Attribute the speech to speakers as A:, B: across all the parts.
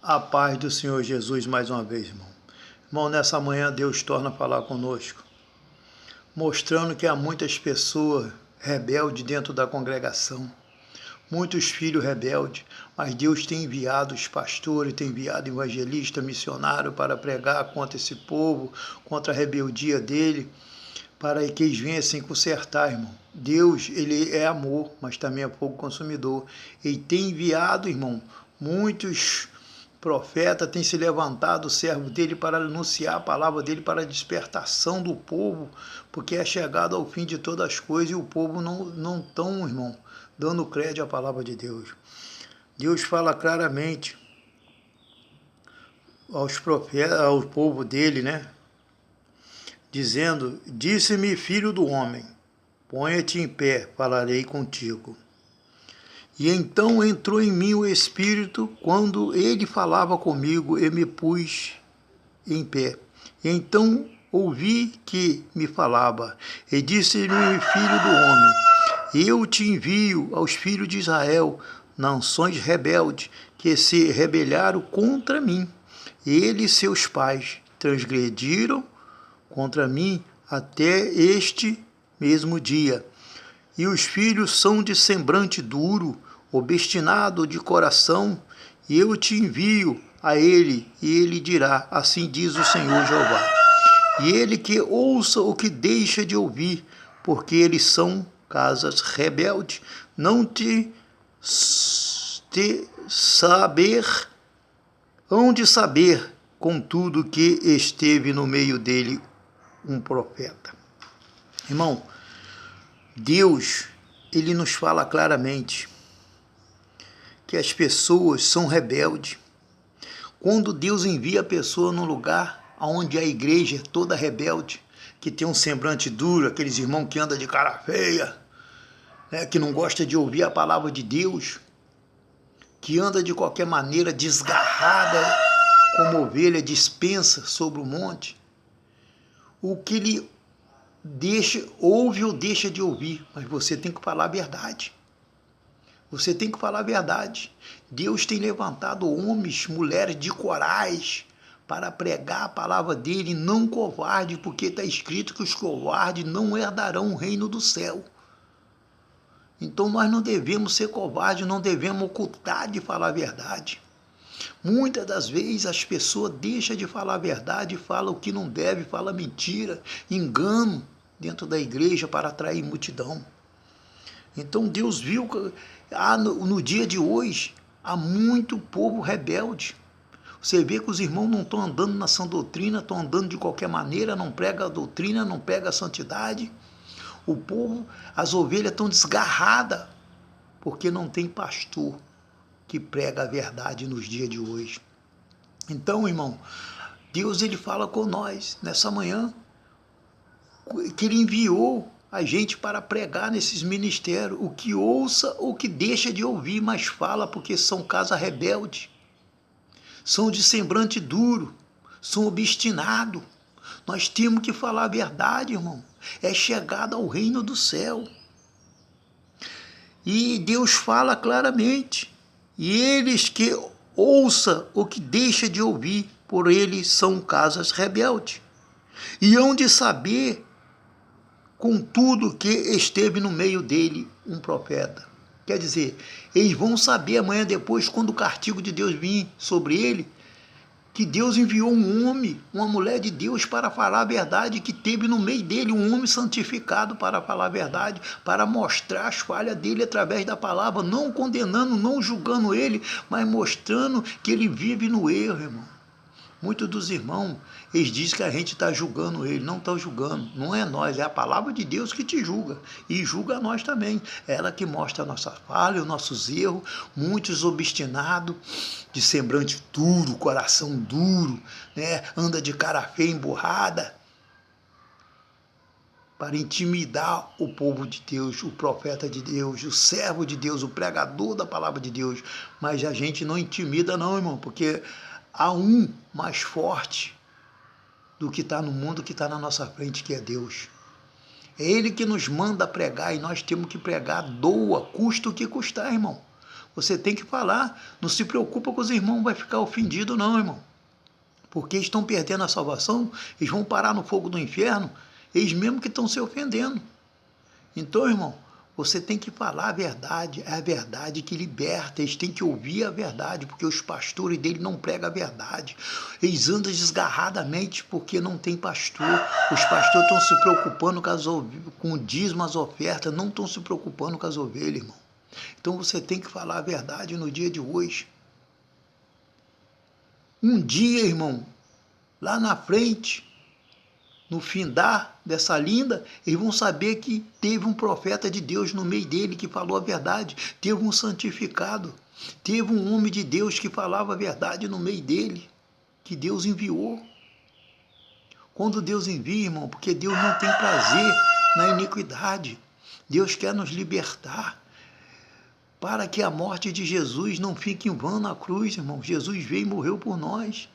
A: A paz do Senhor Jesus mais uma vez, irmão. Irmão, nessa manhã Deus torna a falar conosco, mostrando que há muitas pessoas rebeldes dentro da congregação, muitos filhos rebeldes, mas Deus tem enviado os pastores, tem enviado evangelistas, missionários para pregar contra esse povo, contra a rebeldia dele, para que eles venham se consertar, irmão. Deus, ele é amor, mas também é fogo consumidor. Ele tem enviado, irmão, muitos profeta tem se levantado o servo dele para anunciar a palavra dele para a despertação do povo, porque é chegado ao fim de todas as coisas e o povo não estão, irmão, dando crédito à palavra de Deus. Deus fala claramente aos profetas, ao povo dele, né? Dizendo: disse-me, filho do homem, ponha-te em pé, falarei contigo. E então entrou em mim o Espírito, quando ele falava comigo, e me pus em pé. E então ouvi que me falava, e disse-me, filho do homem, eu te envio aos filhos de Israel, nações rebeldes, que se rebelaram contra mim. Eles, seus pais, transgrediram contra mim até este mesmo dia. E os filhos são de semblante duro, obstinado de coração, e eu te envio a ele, e ele dirá, assim diz o Senhor Jeová. E ele que ouça o que deixa de ouvir, porque eles são casas rebeldes, não hão de saber, contudo, que esteve no meio dele um profeta. Irmão, Deus, ele nos fala claramente que as pessoas são rebeldes. Quando Deus envia a pessoa num lugar onde a igreja é toda rebelde, que tem um semblante duro, aqueles irmãos que andam de cara feia, né, que não gosta de ouvir a palavra de Deus, que anda de qualquer maneira desgarrada, como ovelha dispensa sobre o monte, o que ele ouve ou deixa de ouvir, mas você tem que falar a verdade. Você tem que falar a verdade. Deus tem levantado homens, mulheres de coragem para pregar a palavra dele, não covarde, porque está escrito que os covardes não herdarão o reino do céu. Então nós não devemos ser covardes, não devemos ocultar de falar a verdade. Muitas das vezes as pessoas deixam de falar a verdade, falam o que não deve, falam mentira, engano dentro da igreja para atrair multidão. Então Deus viu que no dia de hoje há muito povo rebelde. Você vê que os irmãos não estão andando na sã doutrina, estão andando de qualquer maneira, não prega a doutrina, não prega a santidade. O povo, as ovelhas estão desgarradas, porque não tem pastor que prega a verdade nos dias de hoje. Então, irmão, Deus, ele fala com nós nessa manhã, que ele enviou a gente para pregar nesses ministérios, o que ouça ou que deixa de ouvir, mas fala, porque são casa rebelde, são de semblante duro, são obstinados. Nós temos que falar a verdade, irmão, é chegada ao reino do céu. E Deus fala claramente, e eles que ouça o que deixa de ouvir, por eles são casas rebeldes, e hão de saber, contudo, que esteve no meio dele um profeta. Quer dizer, eles vão saber amanhã depois, quando o castigo de Deus vir sobre ele, que Deus enviou um homem, uma mulher de Deus para falar a verdade, que teve no meio dele um homem santificado para falar a verdade, para mostrar as falhas dele através da palavra, não condenando, não julgando ele, mas mostrando que ele vive no erro, irmão. Muitos dos irmãos, eles dizem que a gente está julgando ele, não está julgando, não é nós, é a palavra de Deus que te julga, e julga nós também, ela que mostra a nossa falha, os nossos erros, muitos obstinados, de semblante duro, coração duro, né? Anda de cara feia, emburrada, para intimidar o povo de Deus, o profeta de Deus, o servo de Deus, o pregador da palavra de Deus, mas a gente não intimida não, irmão, porque há um mais forte do que está no mundo, que está na nossa frente, que é Deus. É Ele que nos manda pregar e nós temos que pregar, doa, custa o que custar, irmão. Você tem que falar. Não se preocupa com os irmãos, vai ficar ofendido não, irmão. Porque eles estão perdendo a salvação, eles vão parar no fogo do inferno, eles mesmo que estão se ofendendo. Então, irmão, você tem que falar a verdade, é a verdade que liberta, eles têm que ouvir a verdade, porque os pastores dele não pregam a verdade. Eles andam desgarradamente porque não tem pastor. Os pastores estão se preocupando com o dízimo, as ofertas, não estão se preocupando com as ovelhas, irmão. Então você tem que falar a verdade no dia de hoje. Um dia, irmão, lá na frente, no findar dessa linda, eles vão saber que teve um profeta de Deus no meio dele que falou a verdade, teve um santificado, teve um homem de Deus que falava a verdade no meio dele, que Deus enviou. Quando Deus envia, irmão, porque Deus não tem prazer na iniquidade, Deus quer nos libertar, para que a morte de Jesus não fique em vão na cruz, irmão. Jesus veio e morreu por nós.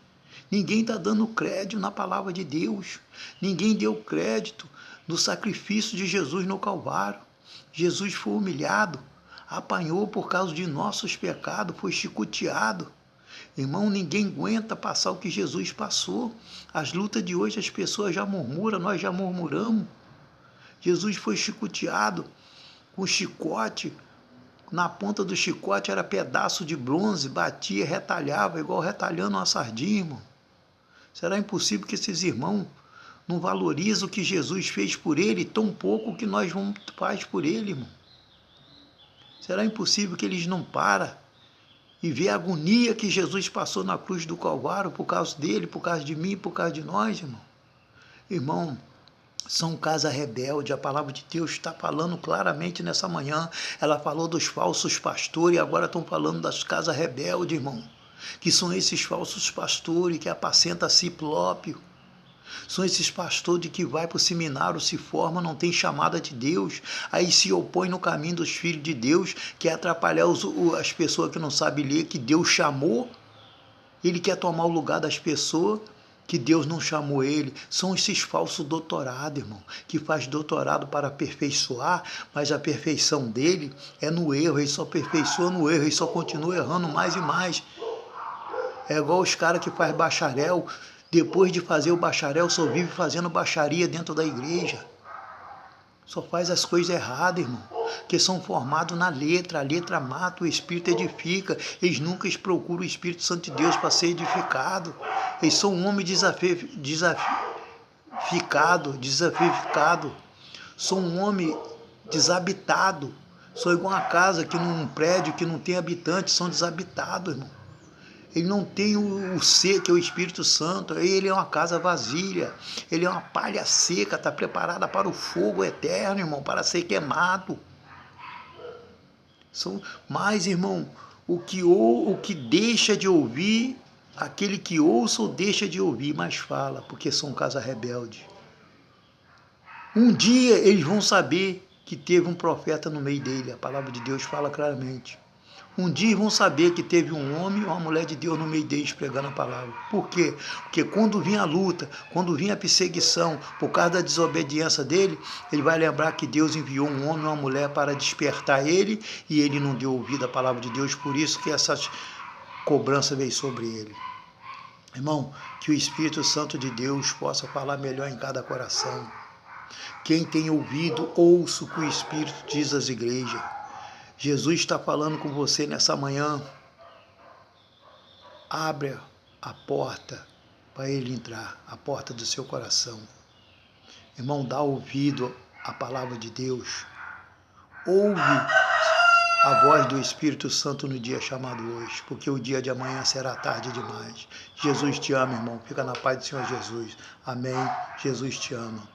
A: Ninguém está dando crédito na palavra de Deus. Ninguém deu crédito no sacrifício de Jesus no Calvário. Jesus foi humilhado, apanhou por causa de nossos pecados, foi chicoteado. Irmão, ninguém aguenta passar o que Jesus passou. As lutas de hoje as pessoas já murmuram, nós já murmuramos. Jesus foi chicoteado com chicote. Na ponta do chicote era pedaço de bronze, batia, retalhava, igual retalhando uma sardinha, irmão. Será impossível que esses irmãos não valorizem o que Jesus fez por ele, tão pouco o que nós vamos fazer por ele, irmão? Será impossível que eles não param e vê a agonia que Jesus passou na cruz do Calvário por causa dele, por causa de mim, por causa de nós, irmão? Irmão, são casa rebelde, a palavra de Deus está falando claramente nessa manhã. Ela falou dos falsos pastores e agora estão falando das casas rebeldes, irmão. Que são esses falsos pastores que apacentam a si próprio. São esses pastores que vai para o seminário, se forma, não tem chamada de Deus, aí se opõe no caminho dos filhos de Deus, quer atrapalhar as pessoas que não sabem ler, que Deus chamou. Ele quer tomar o lugar das pessoas que Deus não chamou ele. São esses falsos doutorados, irmão, que faz doutorado para aperfeiçoar, mas a perfeição dele é no erro, ele só aperfeiçoa no erro, ele só continua errando mais e mais. É igual os caras que faz bacharel, depois de fazer o bacharel, só vive fazendo baixaria dentro da igreja. Só faz as coisas erradas, irmão, que são formados na letra, a letra mata, o Espírito edifica, eles nunca procuram o Espírito Santo de Deus para ser edificado, eles são um homem desafiado, são um homem desabitado, são igual uma casa que num prédio que não tem habitantes, são desabitados, irmão. Ele não tem o ser, que é o Espírito Santo. Ele é uma casa vazia. Ele é uma palha seca, está preparada para o fogo eterno, irmão, para ser queimado. Mas, irmão, o que deixa de ouvir, aquele que ouça ou deixa de ouvir, mas fala, porque são casa rebelde. Um dia eles vão saber que teve um profeta no meio dele. A palavra de Deus fala claramente. Um dia vão saber que teve um homem ou uma mulher de Deus no meio deles pregando a palavra. Por quê? Porque quando vinha a luta, quando vinha a perseguição, por causa da desobediência dele, ele vai lembrar que Deus enviou um homem ou uma mulher para despertar ele, e ele não deu ouvido à palavra de Deus, por isso que essa cobrança veio sobre ele. Irmão, que o Espírito Santo de Deus possa falar melhor em cada coração. Quem tem ouvido, ouça o que o Espírito diz às igrejas. Jesus está falando com você nessa manhã. Abre a porta para ele entrar, a porta do seu coração. Irmão, dá ouvido à palavra de Deus. Ouve a voz do Espírito Santo no dia chamado hoje, porque o dia de amanhã será tarde demais. Jesus te ama, irmão. Fica na paz do Senhor Jesus. Amém. Jesus te ama.